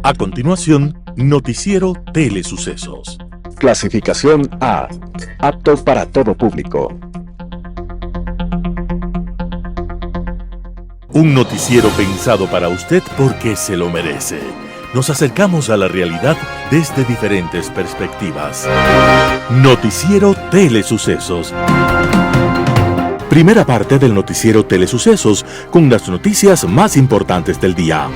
A continuación, Noticiero Telesucesos. Clasificación A. Apto para todo público. Un noticiero pensado para usted porque se lo merece. Nos acercamos a la realidad desde diferentes perspectivas. Noticiero Telesucesos. Primera parte del Noticiero Telesucesos con las noticias más importantes del día.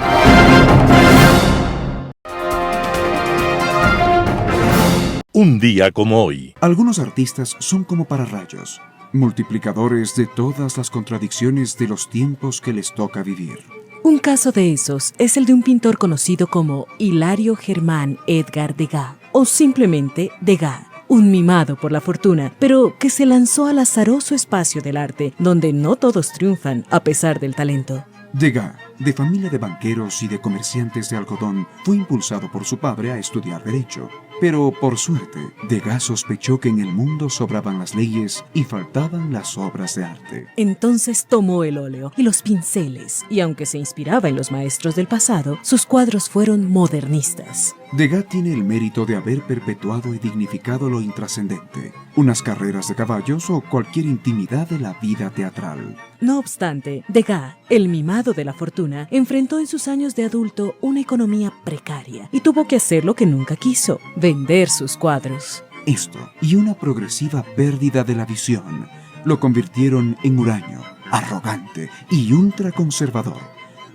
Un día como hoy. Algunos artistas son como pararrayos, multiplicadores de todas las contradicciones de los tiempos que les toca vivir. Un caso de esos es el de un pintor conocido como Hilario Germán Edgar Degas, o simplemente Degas, un mimado por la fortuna, pero que se lanzó al azaroso espacio del arte, donde no todos triunfan a pesar del talento. Degas, de familia de banqueros y de comerciantes de algodón, fue impulsado por su padre a estudiar Derecho. Pero, por suerte, Degas sospechó que en el mundo sobraban las leyes y faltaban las obras de arte. Entonces tomó el óleo y los pinceles, y aunque se inspiraba en los maestros del pasado, sus cuadros fueron modernistas. Degas tiene el mérito de haber perpetuado y dignificado lo intrascendente, unas carreras de caballos o cualquier intimidad de la vida teatral. No obstante, Degas, el mimado de la fortuna, enfrentó en sus años de adulto una economía precaria y tuvo que hacer lo que nunca quiso: vender sus cuadros. Esto y una progresiva pérdida de la visión lo convirtieron en huraño, arrogante y ultraconservador,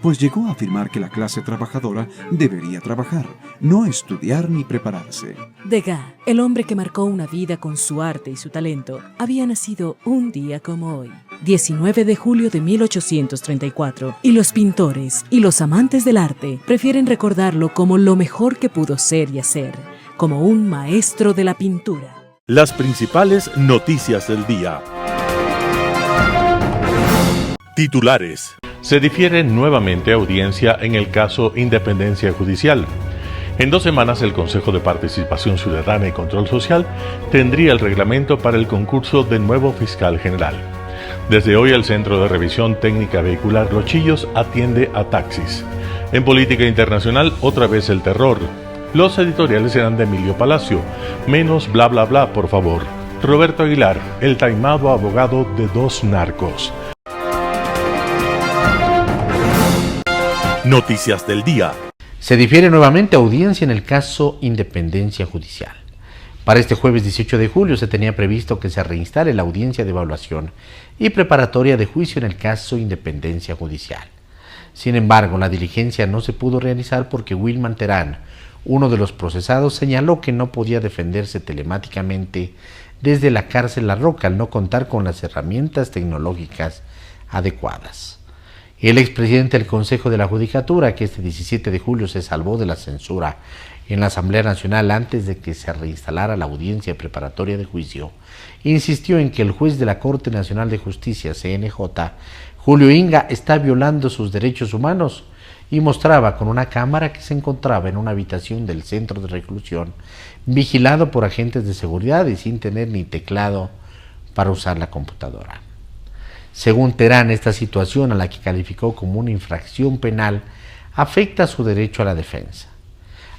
pues llegó a afirmar que la clase trabajadora debería trabajar, no estudiar ni prepararse. Degas, el hombre que marcó una vida con su arte y su talento, había nacido un día como hoy, 19 de julio de 1834, y los pintores y los amantes del arte prefieren recordarlo como lo mejor que pudo ser y hacer, como un maestro de la pintura. Las principales noticias del día. Titulares. Se difiere nuevamente audiencia en el caso Independencia Judicial. En 2 semanas, el Consejo de Participación Ciudadana y Control Social tendría el reglamento para el concurso del nuevo fiscal general. Desde hoy, el Centro de Revisión Técnica Vehicular Los Chillos atiende a taxis. En política internacional, otra vez el terror. Los editoriales serán de Emilio Palacio. Menos bla bla bla, por favor. Roberto Aguilar, el taimado abogado de 2 narcos. Noticias del día. Se difiere nuevamente audiencia en el caso Independencia Judicial. Para este jueves 18 de julio se tenía previsto que se reinstale la audiencia de evaluación y preparatoria de juicio en el caso Independencia Judicial. Sin embargo, la diligencia no se pudo realizar porque Wilman Terán, uno de los procesados, señaló que no podía defenderse telemáticamente desde la cárcel La Roca al no contar con las herramientas tecnológicas adecuadas. El expresidente del Consejo de la Judicatura, que este 17 de julio se salvó de la censura en la Asamblea Nacional antes de que se reinstalara la audiencia preparatoria de juicio, insistió en que el juez de la Corte Nacional de Justicia, CNJ, Julio Inga, está violando sus derechos humanos y mostraba con una cámara que se encontraba en una habitación del centro de reclusión, vigilado por agentes de seguridad y sin tener ni teclado para usar la computadora. Según Terán, esta situación, a la que calificó como una infracción penal, afecta su derecho a la defensa.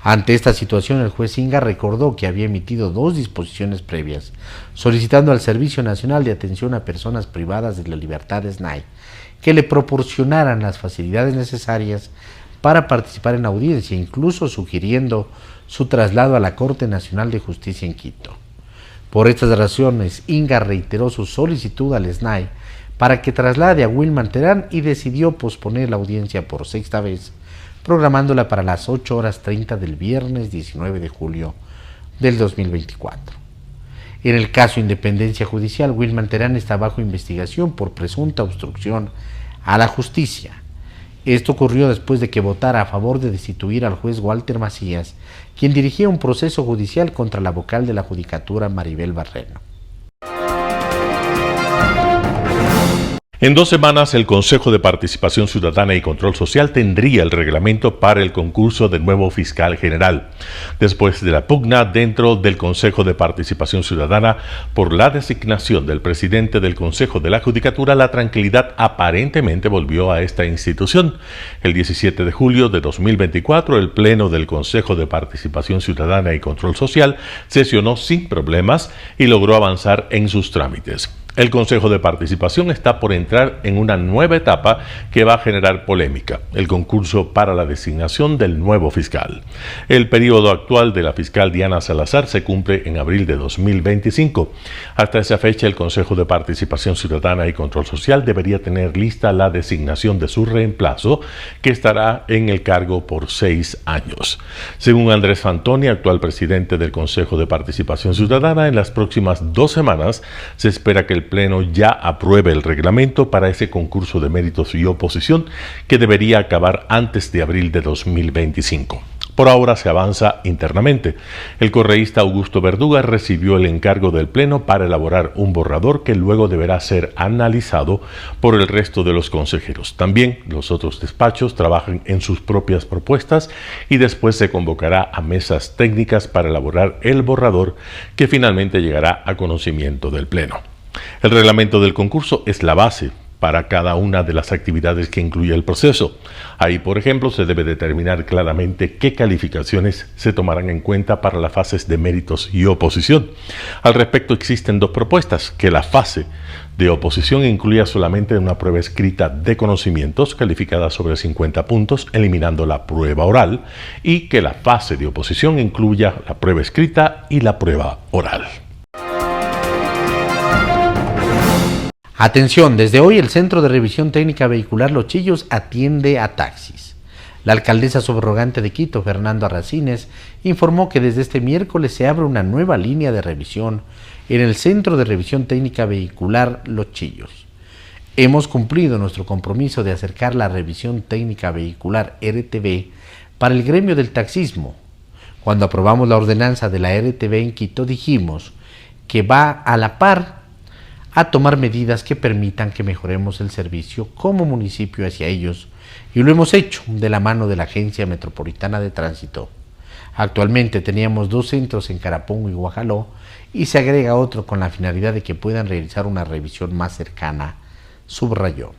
Ante esta situación, el juez Inga recordó que había emitido 2 disposiciones previas, solicitando al Servicio Nacional de Atención a Personas Privadas de la Libertad, SNAI, que le proporcionaran las facilidades necesarias para participar en la audiencia, incluso sugiriendo su traslado a la Corte Nacional de Justicia en Quito. Por estas razones, Inga reiteró su solicitud al SNAI para que traslade a Wilman Terán y decidió posponer la audiencia por 6ª vez, programándola para las 8:30 del viernes 19 de julio del 2024. En el caso Independencia Judicial, Wilman Terán está bajo investigación por presunta obstrucción a la justicia. Esto ocurrió después de que votara a favor de destituir al juez Walter Macías, quien dirigía un proceso judicial contra la vocal de la Judicatura, Maribel Barreno. En 2 semanas, el Consejo de Participación Ciudadana y Control Social tendría el reglamento para el concurso del nuevo fiscal general. Después de la pugna dentro del Consejo de Participación Ciudadana por la designación del presidente del Consejo de la Judicatura, la tranquilidad aparentemente volvió a esta institución. El 17 de julio de 2024, el Pleno del Consejo de Participación Ciudadana y Control Social sesionó sin problemas y logró avanzar en sus trámites. El Consejo de Participación está por entrar en una nueva etapa que va a generar polémica, el concurso para la designación del nuevo fiscal. El periodo actual de la fiscal Diana Salazar se cumple en abril de 2025. Hasta esa fecha, el Consejo de Participación Ciudadana y Control Social debería tener lista la designación de su reemplazo, que estará en el cargo por 6 años. Según Andrés Fantoni, actual presidente del Consejo de Participación Ciudadana, en las próximas 2 semanas se espera que el Pleno ya apruebe el reglamento para ese concurso de méritos y oposición que debería acabar antes de abril de 2025. Por ahora se avanza internamente. El correísta Augusto Verduga recibió el encargo del Pleno para elaborar un borrador que luego deberá ser analizado por el resto de los consejeros. También los otros despachos trabajan en sus propias propuestas y después se convocará a mesas técnicas para elaborar el borrador que finalmente llegará a conocimiento del Pleno. El reglamento del concurso es la base para cada una de las actividades que incluye el proceso. Ahí, por ejemplo, se debe determinar claramente qué calificaciones se tomarán en cuenta para las fases de méritos y oposición. Al respecto, existen 2 propuestas: que la fase de oposición incluya solamente una prueba escrita de conocimientos calificada sobre 50 puntos, eliminando la prueba oral, y que la fase de oposición incluya la prueba escrita y la prueba oral. Atención, desde hoy el Centro de Revisión Técnica Vehicular Los Chillos atiende a taxis. La alcaldesa subrogante de Quito, Fernando Arracines, informó que desde este miércoles se abre una nueva línea de revisión en el Centro de Revisión Técnica Vehicular Los Chillos. Hemos cumplido nuestro compromiso de acercar la revisión técnica vehicular RTV para el gremio del taxismo. Cuando aprobamos la ordenanza de la RTV en Quito, dijimos que va a la par a tomar medidas que permitan que mejoremos el servicio como municipio hacia ellos, y lo hemos hecho de la mano de la Agencia Metropolitana de Tránsito. Actualmente teníamos 2 centros en Carapongo y Guajaló, y se agrega otro con la finalidad de que puedan realizar una revisión más cercana, subrayó.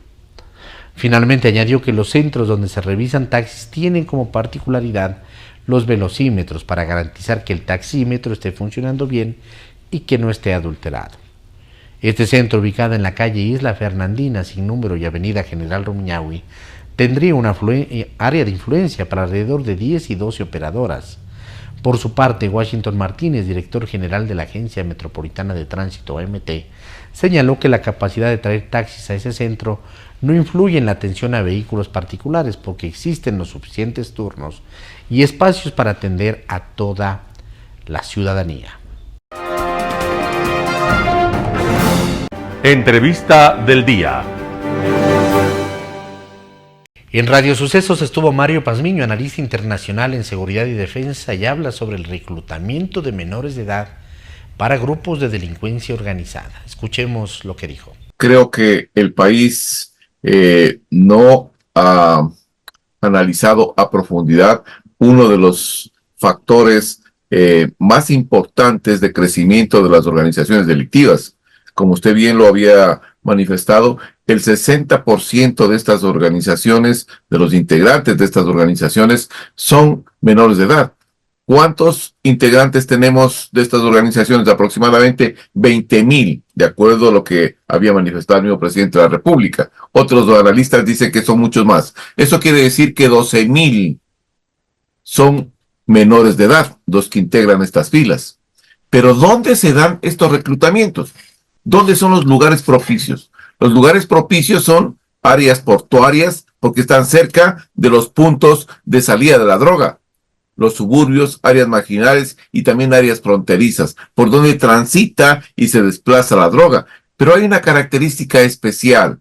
Finalmente añadió que los centros donde se revisan taxis tienen como particularidad los velocímetros para garantizar que el taxímetro esté funcionando bien y que no esté adulterado. Este centro, ubicado en la calle Isla Fernandina, sin número, y avenida General Rumiñahui, tendría una área de influencia para alrededor de 10 y 12 operadoras. Por su parte, Washington Martínez, director general de la Agencia Metropolitana de Tránsito, AMT, señaló que la capacidad de traer taxis a ese centro no influye en la atención a vehículos particulares porque existen los suficientes turnos y espacios para atender a toda la ciudadanía. Entrevista del día. En Radio Sucesos estuvo Mario Pazmiño, analista internacional en seguridad y defensa, y habla sobre el reclutamiento de menores de edad para grupos de delincuencia organizada. Escuchemos lo que dijo. Creo que el país no ha analizado a profundidad uno de los factores más importantes de crecimiento de las organizaciones delictivas. Como usted bien lo había manifestado, el 60% de estas organizaciones, de los integrantes de estas organizaciones, son menores de edad. ¿Cuántos integrantes tenemos de estas organizaciones? Aproximadamente 20,000, de acuerdo a lo que había manifestado el mismo presidente de la República. Otros analistas dicen que son muchos más. Eso quiere decir que 12,000 son menores de edad, los que integran estas filas. Pero ¿dónde se dan estos reclutamientos? ¿Dónde son los lugares propicios? Los lugares propicios son áreas portuarias, porque están cerca de los puntos de salida de la droga. Los suburbios, áreas marginales y también áreas fronterizas, por donde transita y se desplaza la droga. Pero hay una característica especial.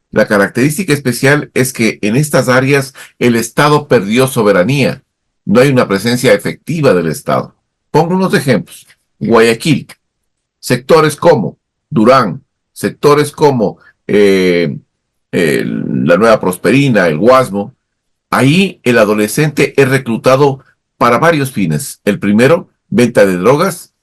La característica especial es que en estas áreas el Estado perdió soberanía. No hay una presencia efectiva del Estado. Pongo unos ejemplos. Guayaquil. Sectores como Durán, sectores como la nueva Prosperina, el Guasmo. Ahí el adolescente es reclutado para varios fines. El primero, venta de drogas,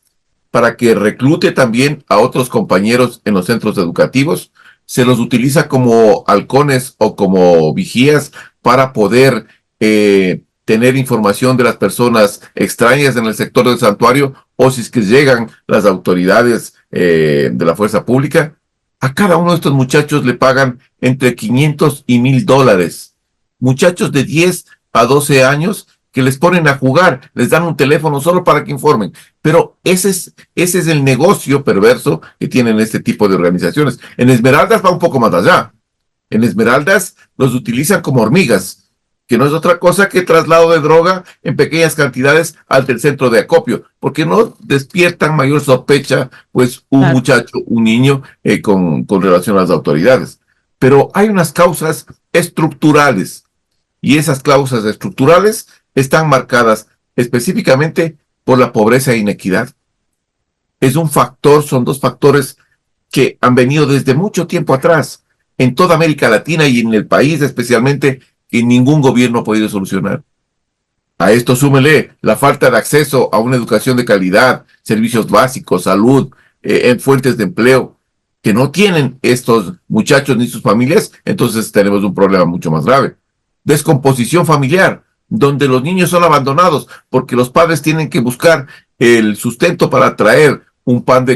para que reclute también a otros compañeros en los centros educativos. Se los utiliza como halcones o como vigías para poder tener información de las personas extrañas en el sector del santuario, o si es que llegan las autoridades de la fuerza pública. A cada uno de estos muchachos le pagan entre 500 y $1,000. Muchachos de 10 a 12 años que les ponen a jugar, les dan un teléfono solo para que informen. Pero ese es el negocio perverso que tienen este tipo de organizaciones. En Esmeraldas va un poco más allá. En Esmeraldas los utilizan como hormigas, que no es otra cosa que traslado de droga en pequeñas cantidades al del centro de acopio, porque no despiertan mayor sospecha, pues un muchacho, un niño, con relación a las autoridades. Pero hay unas causas estructurales, y esas causas estructurales están marcadas específicamente por la pobreza e inequidad. Es un factor, son dos factores que han venido desde mucho tiempo atrás, en toda América Latina y en el país especialmente, que ningún gobierno ha podido solucionar. A esto súmele la falta de acceso a una educación de calidad, servicios básicos, salud, en fuentes de empleo, que no tienen estos muchachos ni sus familias. Entonces tenemos un problema mucho más grave. Descomposición familiar, donde los niños son abandonados porque los padres tienen que buscar el sustento para traer un pan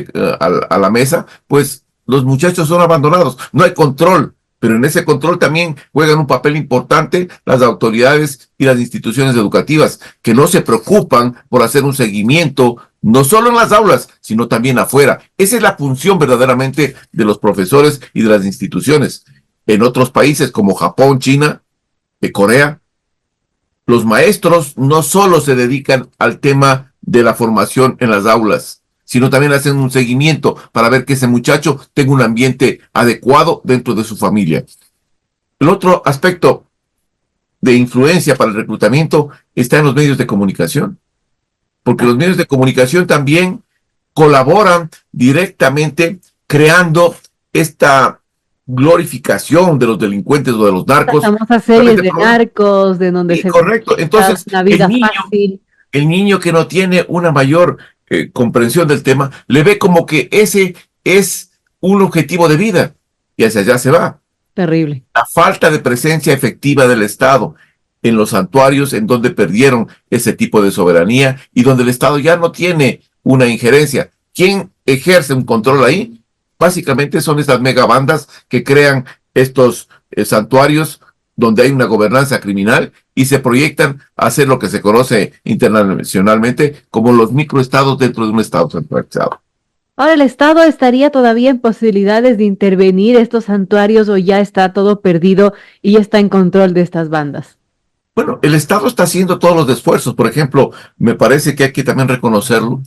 a la mesa, pues los muchachos son abandonados. No hay control, pero en ese control también juegan un papel importante las autoridades y las instituciones educativas, que no se preocupan por hacer un seguimiento, no solo en las aulas, sino también afuera. Esa es la función verdaderamente de los profesores y de las instituciones. En otros países como Japón, China, Corea, los maestros no solo se dedican al tema de la formación en las aulas, sino también hacen un seguimiento para ver que ese muchacho tenga un ambiente adecuado dentro de su familia. El otro aspecto de influencia para el reclutamiento está en los medios de comunicación, porque los medios de comunicación también colaboran directamente creando esta glorificación de los delincuentes o de los narcos. Las famosas series de narcos, de donde se correcto. Entonces, una vida fácil. El niño que no tiene una mayor comprensión del tema, le ve como que ese es un objetivo de vida y hacia allá se va. Terrible. La falta de presencia efectiva del Estado en los santuarios, en donde perdieron ese tipo de soberanía y donde el Estado ya no tiene una injerencia. ¿Quién ejerce un control ahí? Básicamente son estas megabandas que crean estos santuarios donde hay una gobernanza criminal y se proyectan a hacer lo que se conoce internacionalmente como los microestados dentro de un estado centralizado. Ahora, ¿el Estado estaría todavía en posibilidades de intervenir estos santuarios o ya está todo perdido y ya está en control de estas bandas? Bueno, el Estado está haciendo todos los esfuerzos. Por ejemplo, me parece que hay que también reconocerlo.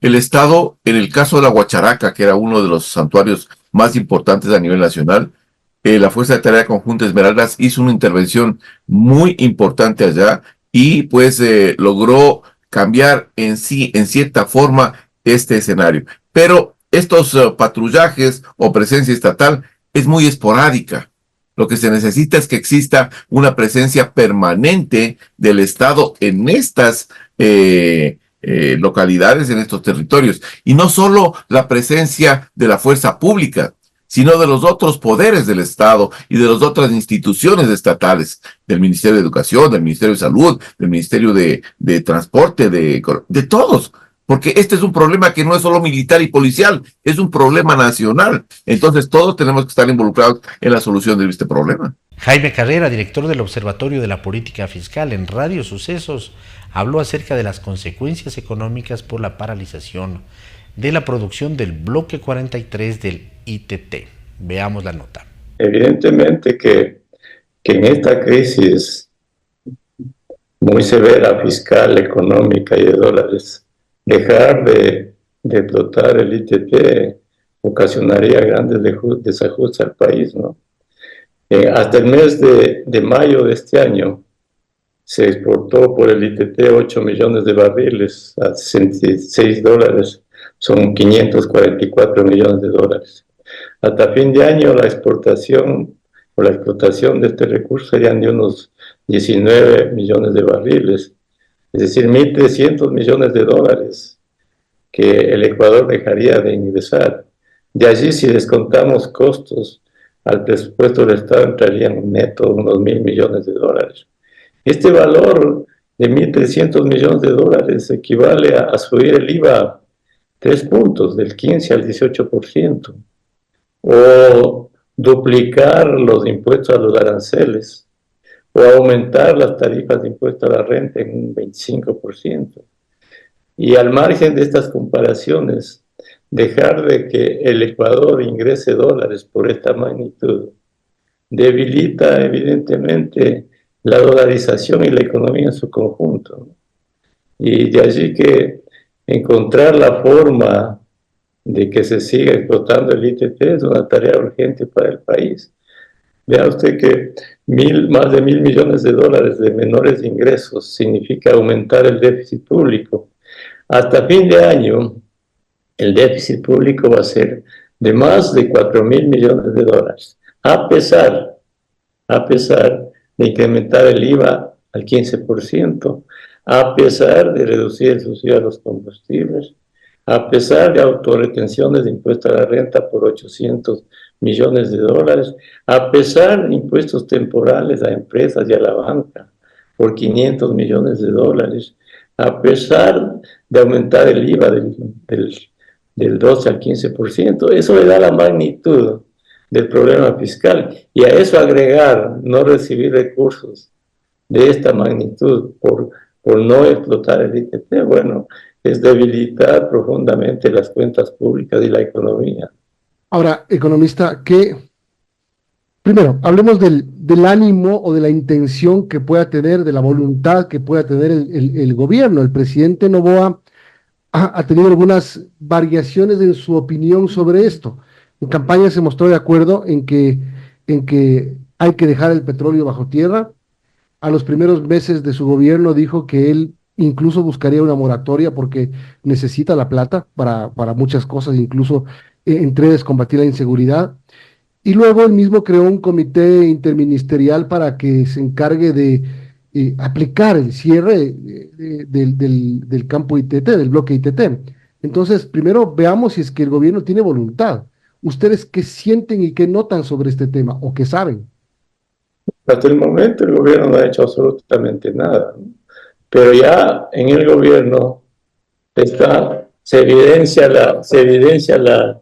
El Estado, en el caso de la Huacharaca, que era uno de los santuarios más importantes a nivel nacional, la Fuerza de Tarea Conjunta Esmeraldas hizo una intervención muy importante allá y pues logró cambiar en cierta forma, este escenario. Pero estos patrullajes o presencia estatal es muy esporádica. Lo que se necesita es que exista una presencia permanente del Estado en estas localidades, en estos territorios. Y no solo la presencia de la fuerza pública, sino de los otros poderes del Estado y de las otras instituciones estatales, del Ministerio de Educación, del Ministerio de Salud, del Ministerio de Transporte, de todos. Porque este es un problema que no es solo militar y policial, es un problema nacional. Entonces todos tenemos que estar involucrados en la solución de este problema. Jaime Carrera, director del Observatorio de la Política Fiscal en Radio Sucesos, habló acerca de las consecuencias económicas por la paralización de la producción del bloque 43 del ITT. Veamos la nota. Evidentemente que en esta crisis muy severa fiscal, económica y de dólares, dejar de dotar el ITT ocasionaría grandes desajustes al país, ¿no? Hasta el mes de mayo de este año se exportó por el ITT 8 millones de barriles a $66, son $544 millones. Hasta fin de año la exportación o la explotación de este recurso serían de unos 19 millones de barriles, es decir, 1.300 millones de dólares que el Ecuador dejaría de ingresar. De allí, si descontamos costos al presupuesto del Estado, entrarían neto unos 1.000 millones de dólares. Este valor de 1.300 millones de dólares equivale a subir el IVA 3 puntos, del 15 al 18%, o duplicar los impuestos a los aranceles, o aumentar las tarifas de impuesto a la renta en un 25%. Y al margen de estas comparaciones, dejar de que el Ecuador ingrese dólares por esta magnitud debilita evidentemente la dolarización y la economía en su conjunto. Y de allí que encontrar la forma de que se siga explotando el ITT es una tarea urgente para el país. Vea usted que más de 1.000 millones de dólares de menores ingresos significa aumentar el déficit público. Hasta fin de año, el déficit público va a ser de más de 4.000 millones de dólares, a pesar de incrementar el IVA al 15%, a pesar de reducir el subsidio a los combustibles, a pesar de autorretenciones de impuestos a la renta por 800 millones de dólares, a pesar de impuestos temporales a empresas y a la banca por 500 millones de dólares, a pesar de aumentar el IVA del 12 al 15%, eso le da la magnitud del problema fiscal. Y a eso agregar no recibir recursos de esta magnitud por no explotar el ITT, bueno, es debilitar profundamente las cuentas públicas y la economía. Ahora, economista, primero, hablemos del ánimo o de la intención que pueda tener, de la voluntad que pueda tener el gobierno. El presidente Noboa ha tenido algunas variaciones en su opinión sobre esto. En campaña se mostró de acuerdo en que hay que dejar el petróleo bajo tierra. A los primeros meses de su gobierno dijo que él incluso buscaría una moratoria porque necesita la plata para muchas cosas, incluso entre ellas combatir la inseguridad. Y luego él mismo creó un comité interministerial para que se encargue de aplicar el cierre del campo ITT, del bloque ITT. Entonces, primero veamos si es que el gobierno tiene voluntad. ¿Ustedes qué sienten y qué notan sobre este tema o qué saben? Hasta el momento el gobierno no ha hecho absolutamente nada, ¿no? Pero ya en el gobierno se evidencia la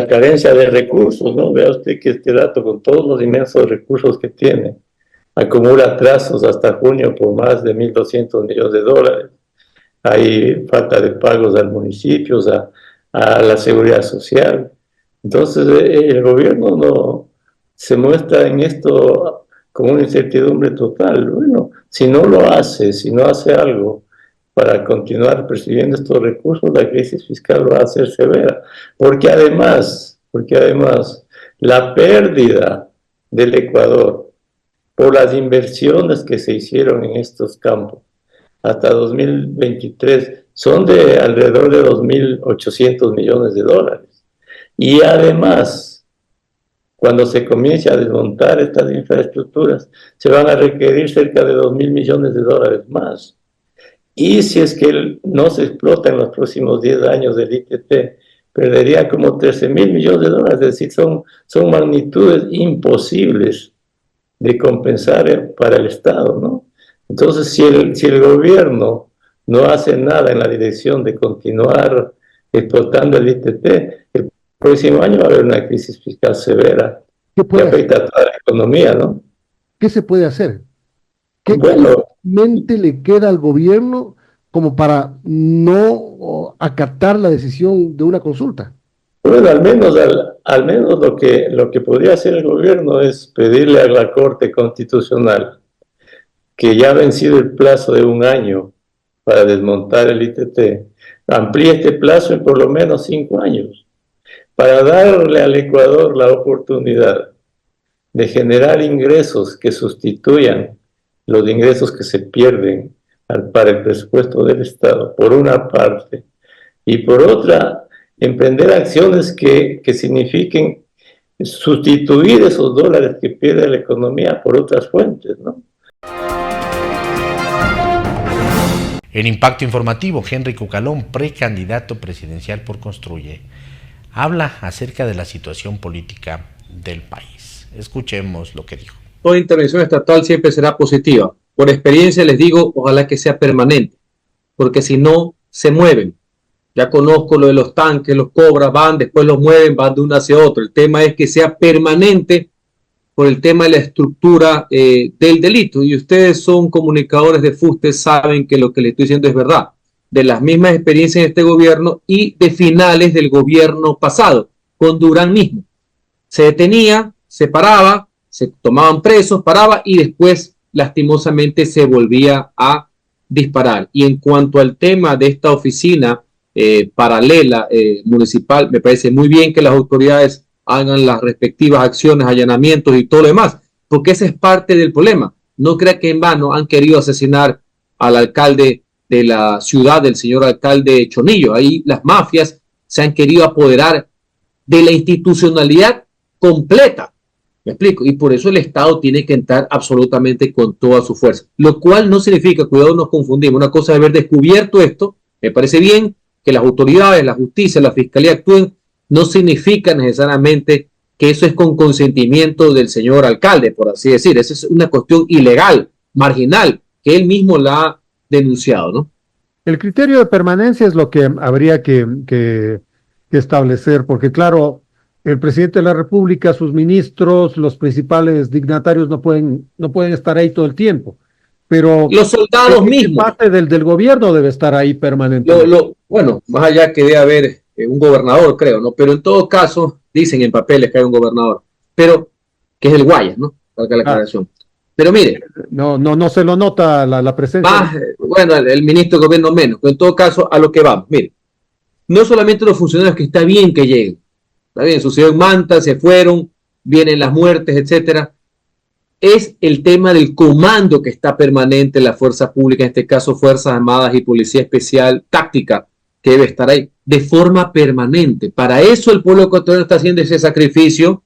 carencia de recursos, ¿no? Vea usted que este dato, con todos los inmensos recursos que tiene, acumula atrasos hasta junio por más de 1.200 millones de dólares. Hay falta de pagos a municipios, a la seguridad social. Entonces el gobierno no se muestra en esto como una incertidumbre total. Bueno, si no hace algo para continuar percibiendo estos recursos, la crisis fiscal va a ser severa. Porque además, la pérdida del Ecuador por las inversiones que se hicieron en estos campos hasta 2023 son de alrededor de 2.800 millones de dólares. Y además, cuando se comience a desmontar estas infraestructuras, se van a requerir cerca de 2.000 millones de dólares más. Y si es que no se explota en los próximos 10 años del ITT, perdería como 13.000 millones de dólares. Es decir, son magnitudes imposibles de compensar para el Estado, ¿no? Entonces, si el gobierno no hace nada en la dirección de continuar explotando el ITT, el próximo año va a haber una crisis fiscal severa que afecta a toda la economía, ¿no? ¿Qué se puede hacer? ¿Qué bueno, mente le queda al gobierno como para no acatar la decisión de una consulta? Bueno, al menos lo que podría hacer el gobierno es pedirle a la Corte Constitucional, que ya ha vencido el plazo de 1 año para desmontar el ITT, amplíe este plazo en por lo menos 5 años, para darle al Ecuador la oportunidad de generar ingresos que sustituyan los ingresos que se pierden para el presupuesto del Estado, por una parte, y por otra, emprender acciones que signifiquen sustituir esos dólares que pierde la economía por otras fuentes, ¿no? En Impacto Informativo, Henry Cucalón, precandidato presidencial por Construye, habla acerca de la situación política del país. Escuchemos lo que dijo. Toda intervención estatal siempre será positiva. Por experiencia les digo, ojalá que sea permanente, porque si no, se mueven. Ya conozco lo de los tanques, los cobras, van, después los mueven, van de uno hacia otro. El tema es que sea permanente por el tema de la estructura del delito. Y ustedes son comunicadores de fuste, saben que lo que les estoy diciendo es verdad. De las mismas experiencias de este gobierno y de finales del gobierno pasado, con Durán mismo. Se detenía, se paraba, se tomaban presos, paraba y después lastimosamente se volvía a disparar. Y en cuanto al tema de esta oficina paralela municipal, me parece muy bien que las autoridades hagan las respectivas acciones, allanamientos y todo lo demás, porque ese es parte del problema. No crea que en vano han querido asesinar al alcalde de la ciudad, del señor alcalde Chonillo. Ahí las mafias se han querido apoderar de la institucionalidad completa. ¿Me explico? Y por eso el Estado tiene que entrar absolutamente con toda su fuerza. Lo cual no significa, cuidado, nos confundimos. Una cosa es haber descubierto esto, me parece bien que las autoridades, la justicia, la fiscalía actúen, no significa necesariamente que eso es con consentimiento del señor alcalde, por así decir. Esa es una cuestión ilegal, marginal, que él mismo la ha denunciado, ¿no? El criterio de permanencia es lo que habría que establecer, porque claro, el presidente de la República, sus ministros, los principales dignatarios no pueden estar ahí todo el tiempo. Pero los soldados mismos. Parte del gobierno debe estar ahí permanentemente. Bueno, más allá que debe haber un gobernador, creo, ¿no? Pero en todo caso, dicen en papeles que hay un gobernador, pero que es el Guayas, ¿no? Valga la aclaración. Pero mire. No se lo nota la presencia. Más, bueno, el ministro de gobierno menos, pero en todo caso, a lo que vamos. Mire, no solamente los funcionarios que está bien que lleguen, está bien, sucedió en Manta, se fueron, vienen las muertes, etcétera. Es el tema del comando que está permanente en la fuerza pública, en este caso Fuerzas Armadas y Policía Especial Táctica, que debe estar ahí de forma permanente. Para eso el pueblo ecuatoriano está haciendo ese sacrificio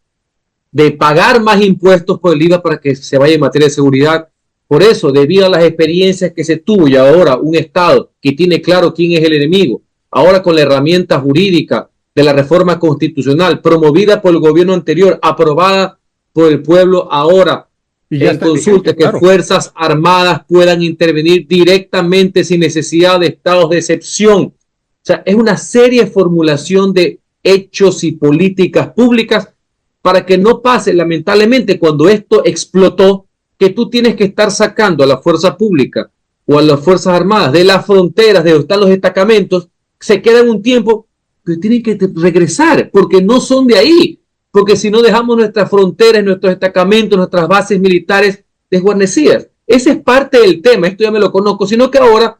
de pagar más impuestos por el IVA para que se vaya en materia de seguridad. Por eso, debido a las experiencias que se tuvo y ahora un Estado que tiene claro quién es el enemigo, ahora con la herramienta jurídica de la reforma constitucional promovida por el gobierno anterior, aprobada por el pueblo ahora, en consulta, que Fuerzas Armadas puedan intervenir directamente sin necesidad de estados de excepción. O sea, es una seria formulación de hechos y políticas públicas para que no pase, lamentablemente, cuando esto explotó, que tú tienes que estar sacando a la fuerza pública o a las Fuerzas Armadas de las fronteras de donde están los destacamentos, se quedan un tiempo, pero tienen que regresar porque no son de ahí. Porque si no dejamos nuestras fronteras, nuestros destacamentos, nuestras bases militares desguarnecidas. Ese es parte del tema, esto ya me lo conozco, sino que ahora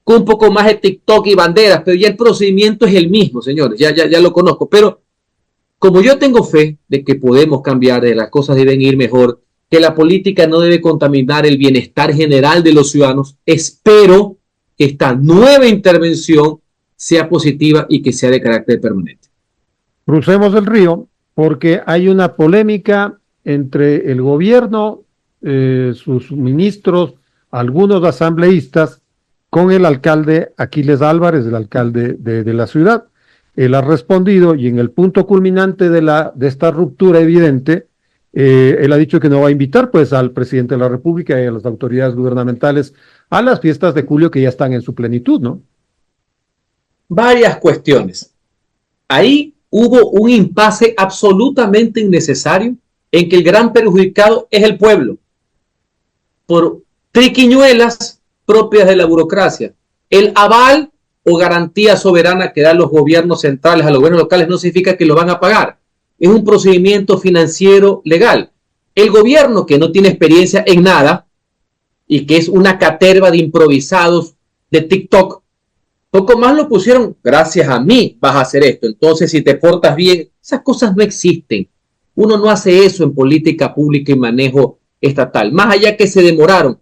con un poco más de TikTok y banderas, pero ya el procedimiento es el mismo, señores, ya lo conozco. Pero como yo tengo fe de que podemos cambiar, de que las cosas deben ir mejor, que la política no debe contaminar el bienestar general de los ciudadanos, espero que esta nueva intervención sea positiva y que sea de carácter permanente. Crucemos el río, porque hay una polémica entre el gobierno, sus ministros, algunos asambleístas, con el alcalde Aquiles Álvarez, el alcalde de la ciudad. Él ha respondido y en el punto culminante de esta ruptura evidente, él ha dicho que no va a invitar pues al presidente de la República y a las autoridades gubernamentales a las fiestas de julio que ya están en su plenitud, ¿no? Varias cuestiones. Ahí hubo un impasse absolutamente innecesario en que el gran perjudicado es el pueblo por triquiñuelas propias de la burocracia. El aval o garantía soberana que dan los gobiernos centrales a los gobiernos locales no significa que lo van a pagar. Es un procedimiento financiero legal. El gobierno que no tiene experiencia en nada y que es una caterva de improvisados de TikTok, poco más lo pusieron, gracias a mí vas a hacer esto. Entonces, si te portas bien, esas cosas no existen. Uno no hace eso en política pública y manejo estatal. Más allá que se demoraron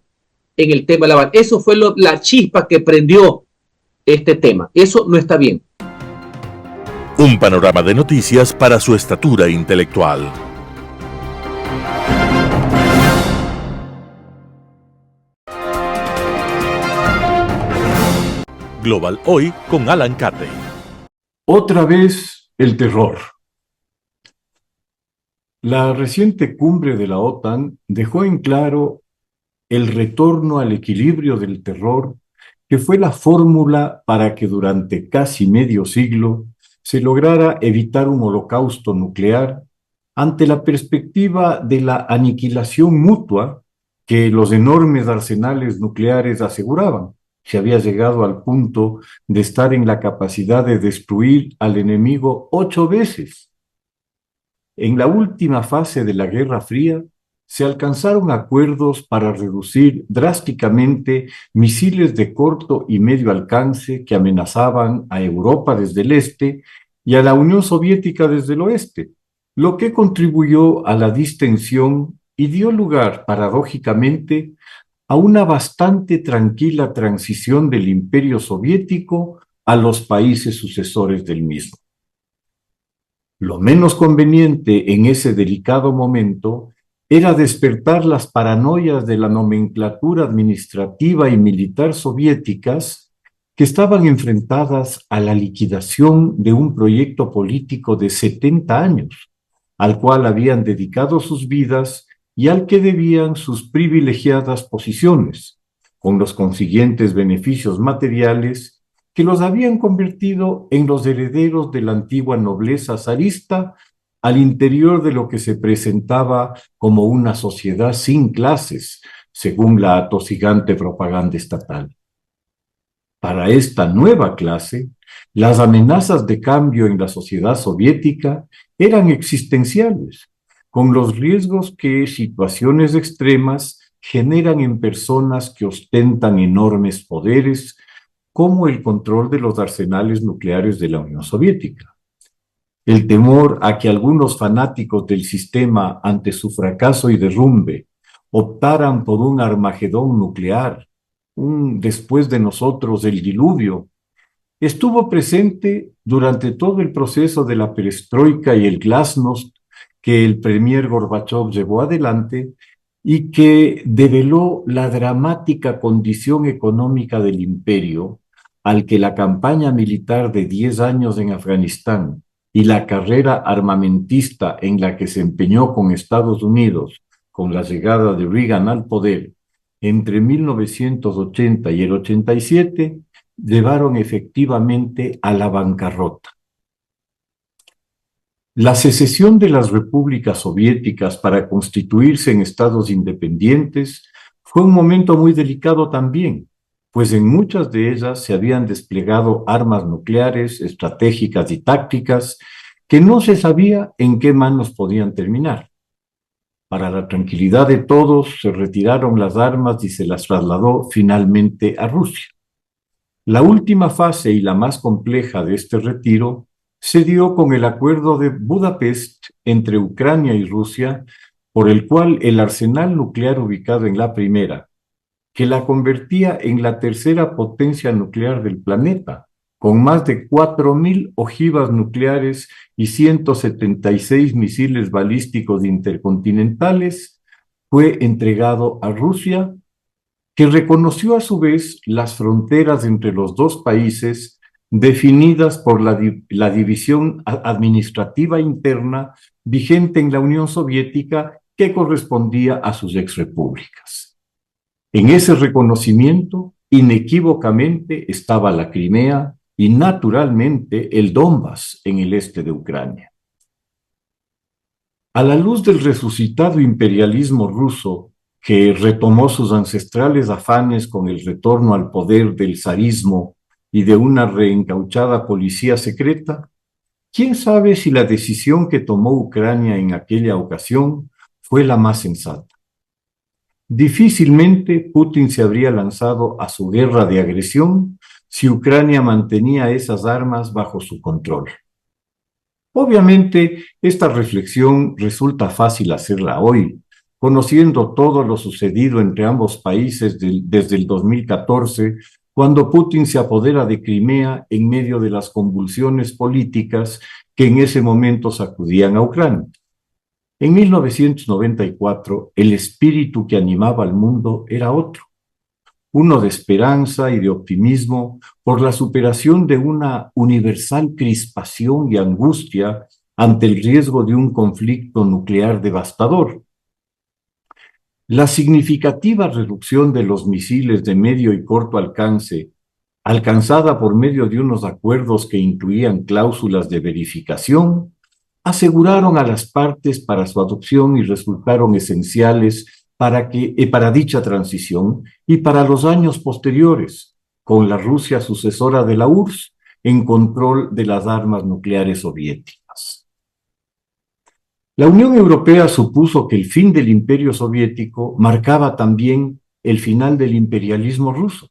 en el tema de la aval. Eso fue la chispa que prendió este tema. Eso no está bien. Un panorama de noticias para su estatura intelectual. Global Hoy con Alan Catey. Otra vez el terror. La reciente cumbre de la OTAN dejó en claro el retorno al equilibrio del terror, que fue la fórmula para que durante casi medio siglo se lograra evitar un holocausto nuclear ante la perspectiva de la aniquilación mutua que los enormes arsenales nucleares aseguraban. Se había llegado al punto de estar en la capacidad de destruir al enemigo 8 veces. En la última fase de la Guerra Fría, se alcanzaron acuerdos para reducir drásticamente misiles de corto y medio alcance que amenazaban a Europa desde el este y a la Unión Soviética desde el oeste, lo que contribuyó a la distensión y dio lugar, paradójicamente, a una bastante tranquila transición del Imperio Soviético a los países sucesores del mismo. Lo menos conveniente en ese delicado momento era despertar las paranoias de la nomenclatura administrativa y militar soviéticas que estaban enfrentadas a la liquidación de un proyecto político de 70 años, al cual habían dedicado sus vidas y al que debían sus privilegiadas posiciones, con los consiguientes beneficios materiales que los habían convertido en los herederos de la antigua nobleza zarista al interior de lo que se presentaba como una sociedad sin clases, según la atosigante propaganda estatal. Para esta nueva clase, las amenazas de cambio en la sociedad soviética eran existenciales, con los riesgos que situaciones extremas generan en personas que ostentan enormes poderes, como el control de los arsenales nucleares de la Unión Soviética. El temor a que algunos fanáticos del sistema, ante su fracaso y derrumbe, optaran por un Armagedón nuclear, un después de nosotros el diluvio, estuvo presente durante todo el proceso de la perestroika y el glasnost que el premier Gorbachov llevó adelante y que develó la dramática condición económica del imperio, al que la campaña militar de 10 años en Afganistán y la carrera armamentista en la que se empeñó con Estados Unidos con la llegada de Reagan al poder entre 1980 y el 87, llevaron efectivamente a la bancarrota. La secesión de las repúblicas soviéticas para constituirse en estados independientes fue un momento muy delicado también, pues en muchas de ellas se habían desplegado armas nucleares, estratégicas y tácticas que no se sabía en qué manos podían terminar. Para la tranquilidad de todos, se retiraron las armas y se las trasladó finalmente a Rusia. La última fase y la más compleja de este retiro se dio con el Acuerdo de Budapest entre Ucrania y Rusia, por el cual el arsenal nuclear ubicado en la primera, que la convertía en la tercera potencia nuclear del planeta, con más de 4.000 ojivas nucleares y 176 misiles balísticos intercontinentales, fue entregado a Rusia, que reconoció a su vez las fronteras entre los dos países definidas por la división administrativa interna vigente en la Unión Soviética, que correspondía a sus exrepúblicas. En ese reconocimiento, inequívocamente, estaba la Crimea y, naturalmente, el Donbass en el este de Ucrania. A la luz del resucitado imperialismo ruso, que retomó sus ancestrales afanes con el retorno al poder del zarismo y de una reencauchada policía secreta, ¿quién sabe si la decisión que tomó Ucrania en aquella ocasión fue la más sensata? Difícilmente Putin se habría lanzado a su guerra de agresión si Ucrania mantenía esas armas bajo su control. Obviamente, esta reflexión resulta fácil hacerla hoy, conociendo todo lo sucedido entre ambos países desde el 2014, cuando Putin se apodera de Crimea en medio de las convulsiones políticas que en ese momento sacudían a Ucrania. En 1994, el espíritu que animaba al mundo era otro, uno de esperanza y de optimismo por la superación de una universal crispación y angustia ante el riesgo de un conflicto nuclear devastador. La significativa reducción de los misiles de medio y corto alcance, alcanzada por medio de unos acuerdos que incluían cláusulas de verificación, aseguraron a las partes para su adopción y resultaron esenciales para dicha transición y para los años posteriores, con la Rusia sucesora de la URSS en control de las armas nucleares soviéticas. La Unión Europea supuso que el fin del Imperio Soviético marcaba también el final del imperialismo ruso,